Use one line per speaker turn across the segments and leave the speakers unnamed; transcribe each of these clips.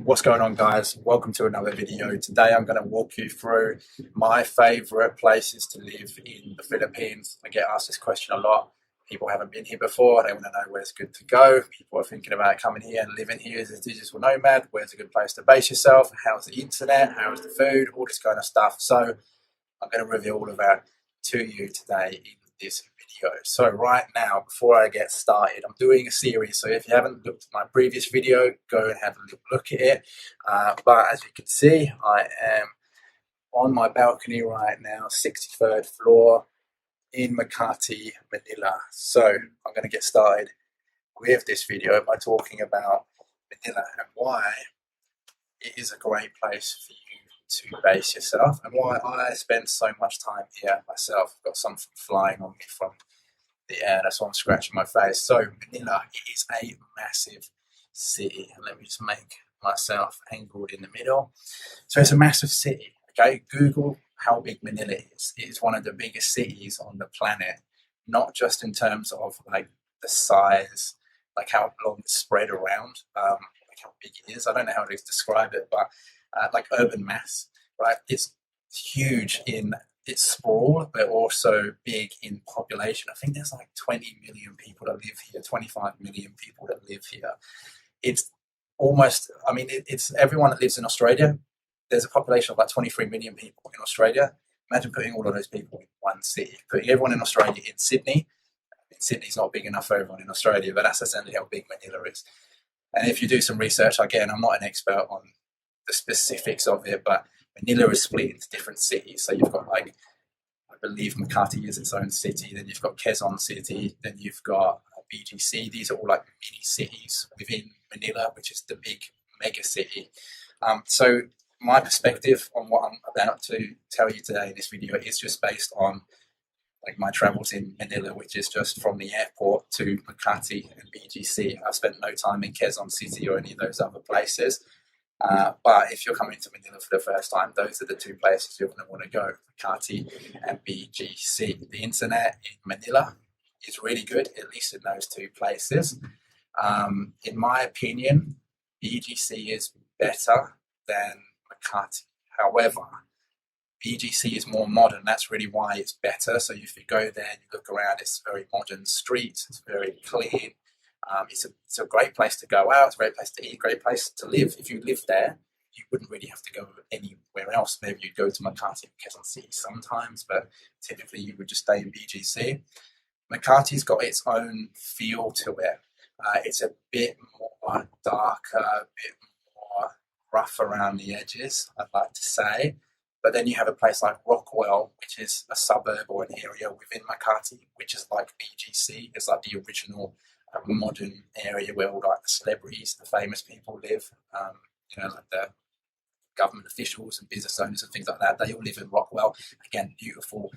What's going on, guys? Welcome to another video. Today I'm going to walk you through my favorite places to live in the Philippines. I get asked this question a lot. People haven't been here before. They want to know where's good to go. People are thinking about coming here and living here as a digital nomad. Where's a good place to base yourself? How's the internet? How's the food? All this kind of stuff. So I'm going to reveal all of that to you today in this video. So right now, before I get started, I'm doing a series. So if you haven't looked at my previous video, go and have a look at it. But as you can see, I am on my balcony right now, 63rd floor in Makati, Manila. So I'm going to get started with this video by talking about Manila and why it is a great place for you to base yourself and why I spend so much time here myself. I've got something flying on me from the air, that's why I'm scratching my face. So Manila is a massive city. Let me just make myself angled in the middle. So it's a massive city. Okay, Google how big Manila is. It is one of the biggest cities on the planet, not just in terms of like the size, like how long it's spread around, like how big it is. I don't know how to describe it, but like urban mass, right? It's huge in its sprawl, but also big in population. I think there's like 20 million people that live here, 25 million people that live here. It's almost, I mean, it's everyone that lives in Australia. There's a population of like 23 million people in Australia. Imagine putting all of those people in one city, putting everyone in Australia in Sydney. I mean, Sydney's not big enough for everyone in Australia, but that's essentially how big Manila is. And if you do some research, again, I'm not an expert on the specifics of it, but Manila is split into different cities. So you've got like, I believe Makati is its own city. Then you've got Quezon City. Then you've got BGC. These are all like mini cities within Manila, which is the big mega city. So my perspective on what I'm about to tell you today in this video is just based on like my travels in Manila, which is just from the airport to Makati and BGC. I've spent no time in Quezon City or any of those other places. But if you're coming to Manila for the first time, those are the two places you're going to want to go, Makati and BGC. The internet in Manila is really good, at least in those two places. In my opinion, BGC is better than Makati. However, BGC is more modern. That's really why it's better. So if you go there and you look around, it's very modern streets. It's very clean. It's a great place to go out. It's a great place to eat. Great place to live. If you live there, you wouldn't really have to go anywhere else. Maybe you'd go to Makati and Quezon City sometimes, but typically you would just stay in BGC. Makati's got its own feel to it. It's a bit more darker, a bit more rough around the edges, I'd like to say. But then you have a place like Rockwell, which is a suburb or an area within Makati, which is like BGC. It's like the original modern area where all like the celebrities, the famous people live. Like the government officials and business owners and things like that. They all live in Rockwell. Again, beautiful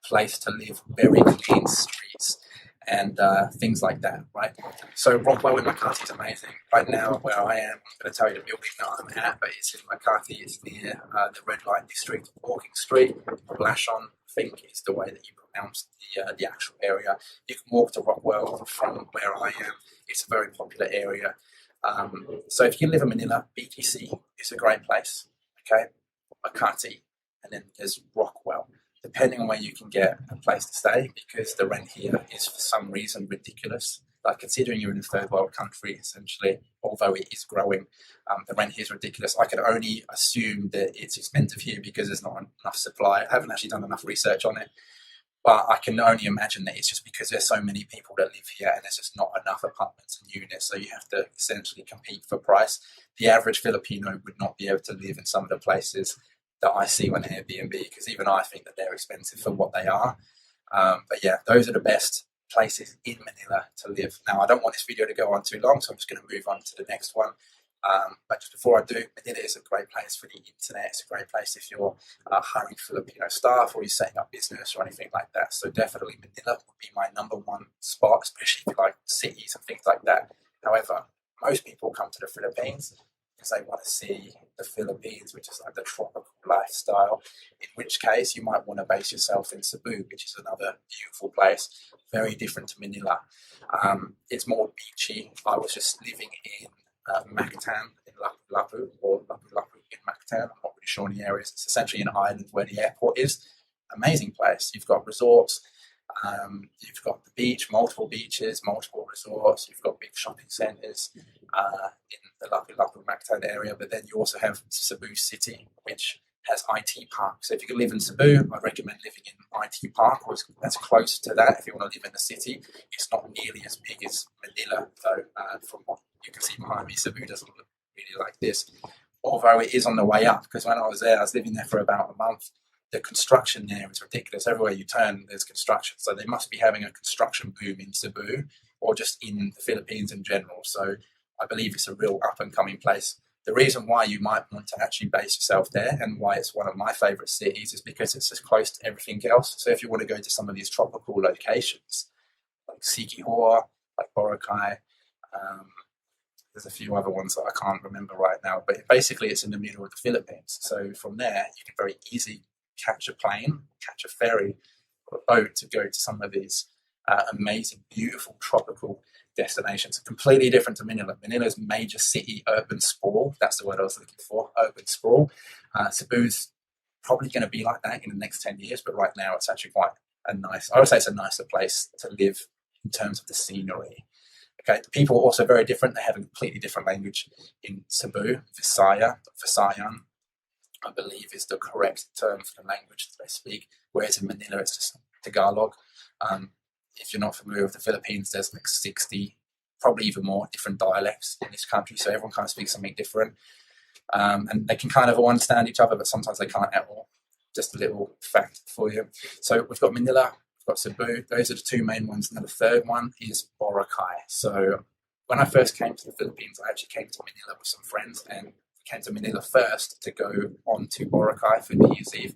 place to live, very clean streets and things like that, right? So Rockwell in Makati is amazing. Right now, where I am, I'm going to tell you the building that I'm at, but it's in Makati. It's near the Red Light District, Walking Street. Blashon, I think is the way that you pronounce the actual area. You can walk to Rockwell from where I am. It's a very popular area. So if you live in Manila, BGC is a great place, okay? Makati, and then there's Rockwell. Depending on where you can get a place to stay, because the rent here is for some reason ridiculous. Like considering you're in a third world country, essentially, although it is growing, the rent here is ridiculous. I can only assume that it's expensive here because there's not enough supply. I haven't actually done enough research on it. But I can only imagine that it's just because there's so many people that live here and there's just not enough apartments and units. So you have to essentially compete for price. The average Filipino would not be able to live in some of the places that I see on Airbnb because even I think that they're expensive for what they are. But yeah, those are the best places in Manila to live. Now, I don't want this video to go on too long, so I'm just going to move on to the next one. But just before I do, Manila is a great place for the internet. It's a great place if you're hiring Filipino staff or you're setting up business or anything like that. So definitely Manila would be my number one spot, especially if you like cities and things like that. However, most people come to the Philippines because they want to see the Philippines, which is like the tropical lifestyle, in which case you might want to base yourself in Cebu, which is another beautiful place, very different to Manila. It's more beachy. I was just living in Mactan in La Lapu-Lapu or Lapu-Lapu in Mactan. I'm not really sure in the areas. It's essentially an island where the airport is. Amazing place. You've got resorts, you've got the beach, multiple beaches, multiple resorts. You've got big shopping centres in the Lapu-Lapu Mactan area, but then you also have Cebu City, which has IT Park. So if you can live in Cebu, I recommend living in IT Park, or as close to that if you want to live in the city. It's not nearly as big as Manila, though, from what you can see behind me. Cebu doesn't look really like this, although it is on the way up, because when I was there, I was living there for about a month. The construction there is ridiculous. Everywhere you turn, there's construction. So they must be having a construction boom in Cebu or just in the Philippines in general. So I believe it's a real up and coming place. The reason why you might want to actually base yourself there and why it's one of my favorite cities is because it's as close to everything else. So if you want to go to some of these tropical locations, like Siquijor, like Boracay, there's a few other ones that I can't remember right now, but basically it's in the middle of the Philippines. So from there, you can very easily catch a plane, catch a ferry or a boat to go to some of these amazing, beautiful tropical destinations. Completely different to Manila. Manila's major city urban sprawl. That's the word I was looking for, urban sprawl. Cebu's probably going to be like that in the next 10 years, but right now it's actually quite I would say it's a nicer place to live in terms of the scenery. Okay, the people are also very different. They have a completely different language in Cebu. Visayan, I believe, is the correct term for the language that they speak, whereas in Manila it's just Tagalog. If you're not familiar with the Philippines, there's like 60, probably even more, different dialects in this country, so everyone kind of speaks something different. And they can kind of all understand each other, but sometimes they can't at all. Just a little fact for you. So we've got Manila, we've got Cebu. Those are the two main ones. And then the third one is Boracay. So when I first came to the Philippines, I actually came to Manila with some friends, and we came to Manila first to go on to Boracay for New Year's Eve.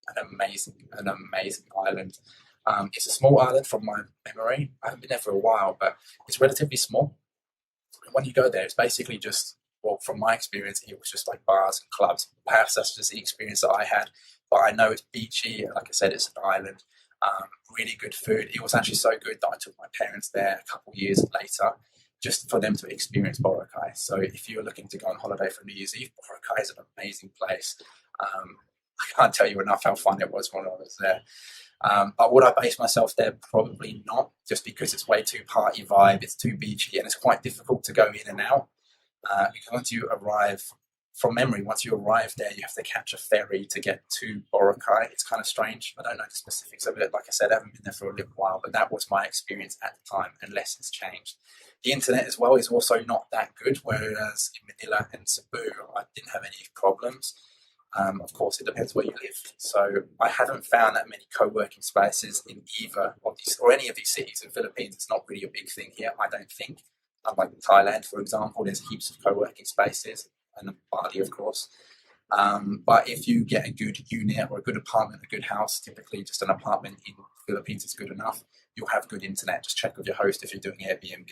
An amazing island. It's a small island from my memory. I haven't been there for a while, but it's relatively small. And when you go there, it's basically just, well, from my experience, it was just like bars and clubs. Perhaps that's just the experience that I had. But I know it's beachy. Like I said, it's an island. Really good food. It was actually so good that I took my parents there a couple of years later just for them to experience Boracay. So if you're looking to go on holiday for New Year's Eve, Boracay is an amazing place. I can't tell you enough how fun it was when I was there. But would I base myself there? Probably not, just because it's way too party vibe, it's too beachy, and it's quite difficult to go in and out. Because once you arrive, from memory, once you arrive there, you have to catch a ferry to get to Boracay. It's kind of strange. I don't know the specifics of it. Like I said, I haven't been there for a little while, but that was my experience at the time, unless it's changed. The internet as well is also not that good, whereas in Manila and Cebu, I didn't have any problems. Of course, it depends where you live. So I haven't found that many co-working spaces in either of these or any of these cities. In the Philippines, it's not really a big thing here, I don't think. Unlike Thailand, for example, there's heaps of co-working spaces, and Bali, of course. But if you get a good unit or a good apartment, a good house, typically just an apartment in the Philippines is good enough. You'll have good internet. Just check with your host if you're doing Airbnb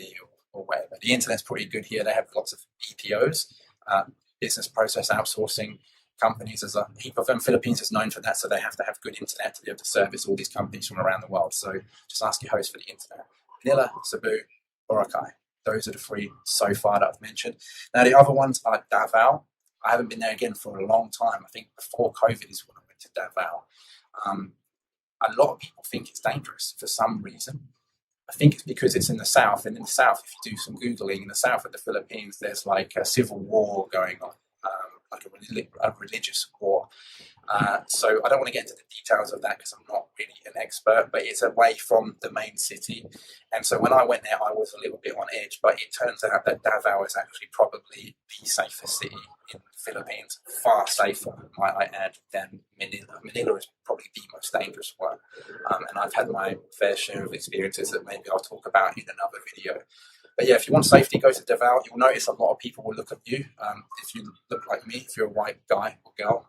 or whatever. The internet's pretty good here. They have lots of BPOs, business process outsourcing companies. There's a heap of them. Philippines is known for that, so they have to have good internet to be able to service all these companies from around the world. So just ask your host for the internet. Manila, Cebu, Boracay. Those are the three so far that I've mentioned. Now, the other ones are Davao. I haven't been there again for a long time. I think before COVID is when I went to Davao. A lot of people think it's dangerous for some reason. I think it's because it's in the south. And in the south, if you do some Googling, in the south of the Philippines, there's like a civil war going on, like a religious war. So I don't want to get into the details of that because I'm not really an expert, but it's away from the main city. And so when I went there, I was a little bit on edge, but it turns out that Davao is actually probably the safest city in the Philippines, far safer, might I add, than Manila. Manila is probably the most dangerous one. And I've had my fair share of experiences that maybe I'll talk about in another video. But yeah, if you want safety, go to Davao. You'll notice a lot of people will look at you. If you look like me, if you're a white guy or girl,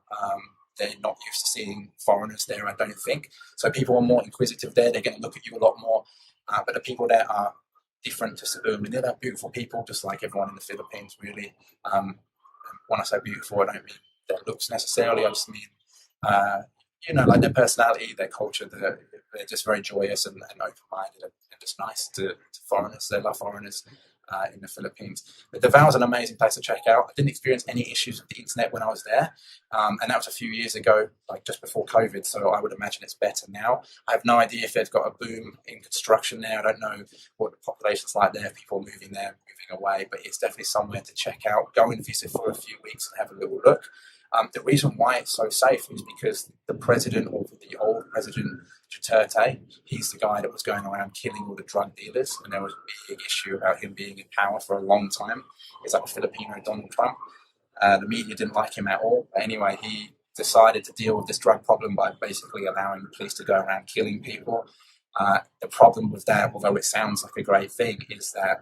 they're not used to seeing foreigners there, I don't think. So people are more inquisitive there. They're going to look at you a lot more. But the people there are different to Cebu and Manila. Beautiful people, just like everyone in the Philippines, really. When I say beautiful, I don't mean their looks necessarily. I just mean, like their personality, their culture. They're just very joyous and open-minded and just nice to foreigners. They love foreigners. in the Philippines. But Davao is an amazing place to check out. I didn't experience any issues with the internet when I was there, and that was a few years ago, like just before COVID. So I would imagine it's better now. I have no idea if they've got a boom in construction there. I don't know what the population's like there, people moving there, moving away, but it's definitely somewhere to check out. Go and visit for a few weeks and have a little look. The reason why it's so safe is because the president, or the old president, Duterte, he's the guy that was going around killing all the drug dealers, and there was a big issue about him being in power for a long time. He's like a Filipino Donald Trump. The media didn't like him at all. But anyway, he decided to deal with this drug problem by basically allowing the police to go around killing people. The problem with that, although it sounds like a great thing, is that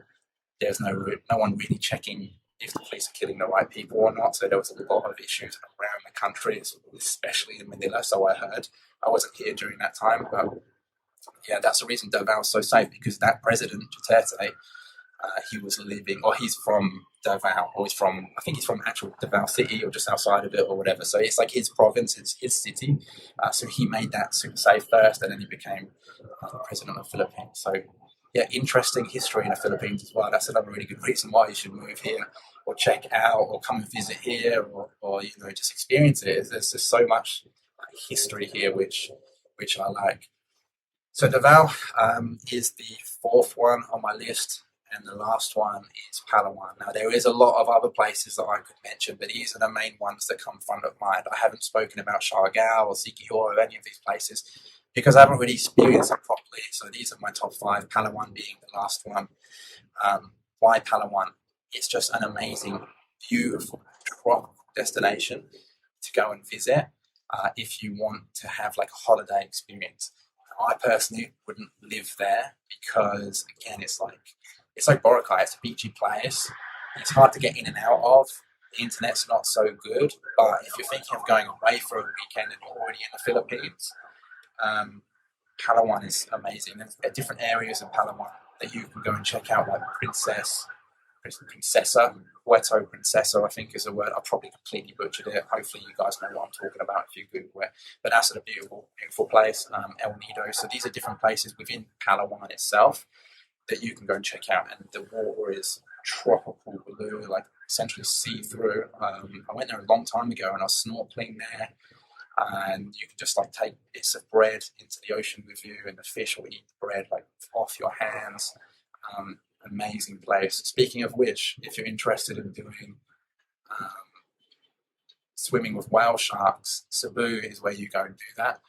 there's no one really checking if the police are killing the right people or not. So there was a lot of issues around the country, especially in Manila. So I heard. I wasn't here during that time, but yeah, that's the reason Davao is so safe, because that president, Duterte, he was living, or he's from Davao, or I think he's from actual Davao City, or just outside of it, or whatever. So it's like his province, it's his city. So he made that super safe first, and then he became the president of the Philippines. So yeah, interesting history in the Philippines as well. That's another really good reason why you should move here, or check out, or come and visit here, or just experience it. There's just so much history here, which I like. So Davao is the fourth one on my list, and the last one is Palawan. Now there is a lot of other places that I could mention, but these are the main ones that come front of mind. I haven't spoken about Siargao or Siquijor or any of these places because I haven't really experienced them properly. So these are my top 5, Palawan being the last one. Why Palawan? It's just an amazing, beautiful, tropical destination to go and visit if you want to have like a holiday experience. I personally wouldn't live there because, again, it's like Boracay. It's a beachy place. It's hard to get in and out of. The internet's not so good. But if you're thinking of going away for a weekend and you're already in the Philippines, Palawan is amazing. There's different areas of Palawan that you can go and check out, like Princesa, Puerto Princesa, I think is the word. I probably completely butchered it. Hopefully you guys know what I'm talking about if you Google it. But that's a beautiful, beautiful place, El Nido. So these are different places within Palawan itself that you can go and check out. And the water is tropical blue, like essentially see-through. I went there a long time ago and I was snorkeling there. And you can just like take bits of bread into the ocean with you, and the fish will eat the bread like off your hands. Amazing place. Speaking of which, if you're interested in doing swimming with whale sharks, Cebu is where you go and do that.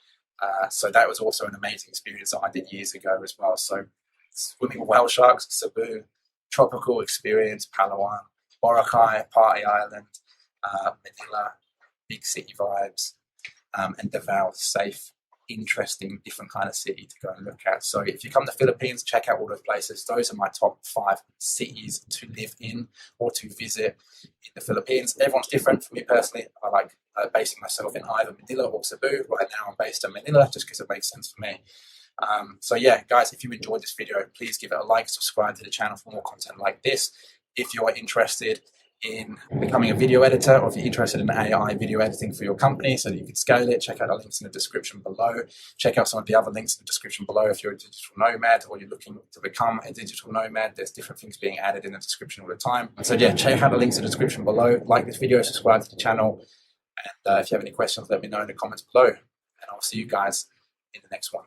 So that was also an amazing experience that I did years ago as well. So swimming with whale sharks, Cebu, tropical experience, Palawan, Boracay, Party Island, Manila, big city vibes, and Davao, safe, interesting, different kind of city to go and look at. So if you come to the Philippines, check out all those places. Those are my top 5 cities to live in or to visit in the Philippines. Everyone's different. For me personally, I like basing myself in either Manila or Cebu. Right now I'm based in Manila just because it makes sense for me. So yeah, guys, if you enjoyed this video, please give it a like, subscribe to the channel for more content like this. If you're interested in becoming a video editor, or if you're interested in AI video editing for your company so that you can scale it, check out the links in the description below. Check out some of the other links in the description below if you're a digital nomad or you're looking to become a digital nomad. There's different things being added in the description all the time. So yeah, check out the links in the description below. Like this video, subscribe to the channel, and if you have any questions, let me know in the comments below, and I'll see you guys in the next one.